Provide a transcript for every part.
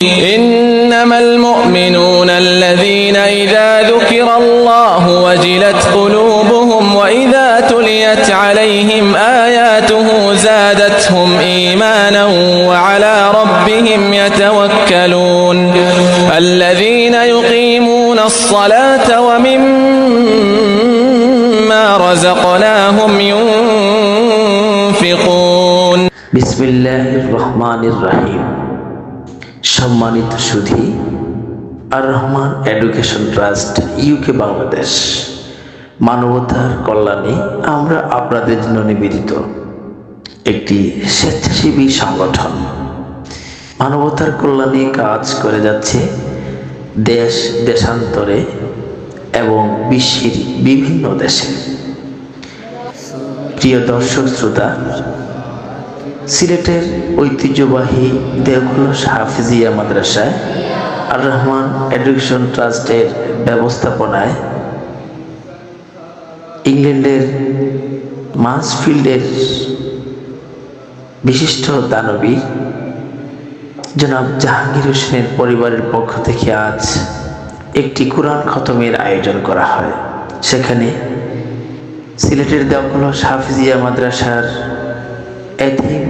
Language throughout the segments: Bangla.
إنما المؤمنون الذين إذا ذكر الله وجلت قلوبهم وإذا تليت عليهم آياته زادتهم إيمانا وعلى ربهم يتوكلون الذين يقيمون الصلاة ومما رزقناهم ينفقون بسم الله الرحمن الرحيم সম্মানিত সুধী আর Rahman education trust UK Bangladesh মানবতার কল্যাণে আমরা আপনাদের জন্য নিবেদিত একটি স্বেচ্ছাসেবী সংগঠন। মানবতার কল্যাণে কাজ করে যাচ্ছে দেশ দেশান্তরে এবং বিশ্বের বিভিন্ন দেশে। প্রিয় দর্শক শ্রোতা, সিলেটের ঐতিহ্যবাহী দেওখোলস হাফিজিয়া মাদ্রাসায় আর রহমান এডুকেশন ট্রাস্টের ব্যবস্থাপনায় ইংল্যান্ডের মাসফিল্ডের বিশিষ্ট দানবী জনাব জাহাঙ্গীর হোসেনের পরিবারের পক্ষ থেকে আজ একটি কোরআন খতমের আয়োজন করা হয়। সেখানে সিলেটের দেওখোলস হাফিজিয়া মাদ্রাসার এতিম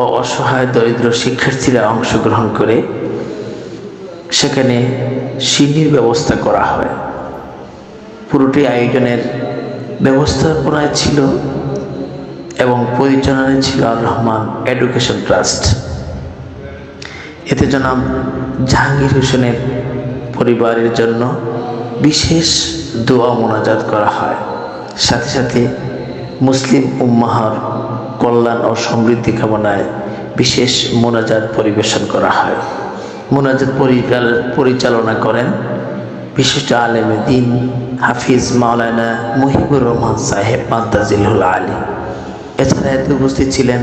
ও অসহায় দরিদ্র শিক্ষার্থীরা অংশগ্রহণ করে সেখানে সিঁড়ির ব্যবস্থা করা হয়। পুরোটি আয়োজনের ব্যবস্থাপনায় ছিল এবং পরিচালনায় ছিল আর রহমান এডুকেশন ট্রাস্ট। এতে জনাব জাহাঙ্গীর হোসেনের পরিবারের জন্য বিশেষ দোয়া মোনাজাত করা হয়। সাথে সাথে মুসলিম উম্মাহর কল্যাণ ও সমৃদ্ধি কামনায় বিশেষ মোনাজাত পরিবেশন করা হয়। মোনাজাত পরিচালনা করেন বিশিষ্ট আলেমে দ্বীন হাফিজ মাওলানা মুহিবুর রহমান সাহেব মাদ্দাজিলুল আলী। এছাড়া এতে উপস্থিত ছিলেন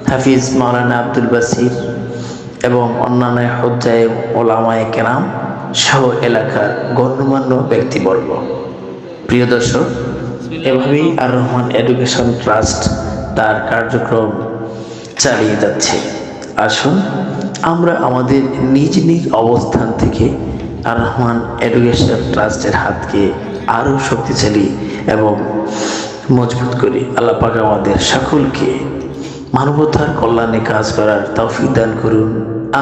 হাফিজ মাওলানা আব্দুল বাসির এবং অন্যান্য হুজ্জায়ে ওলামায়ে কেরাম সহ এলাকার গণ্যমান্য ব্যক্তিবর্গ। প্রিয় দর্শক, এভাবেই আর রহমান এডুকেশন ট্রাস্ট তার কার্যক্রম চালিয়ে যাচ্ছে। আসুন আমরা আমাদের নিজ নিজ অবস্থান থেকে আর রহমান এডুকেশন ট্রাস্টের হাতকে আরও শক্তিশালী এবং মজবুত করি। আল্লাহ পাক আমাদের সকলকে মানবতার কল্যাণে কাজ করার তৌফিক দান করুন।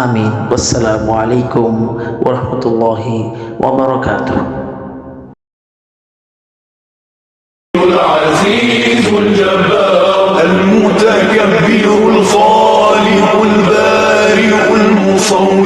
আমিন। আসসালামু আলাইকুম ওয়া রাহমাতুল্লাহি ওয়া বারাকাতুহু। العزيز الجبار المتكبر الخالق البارئ المصور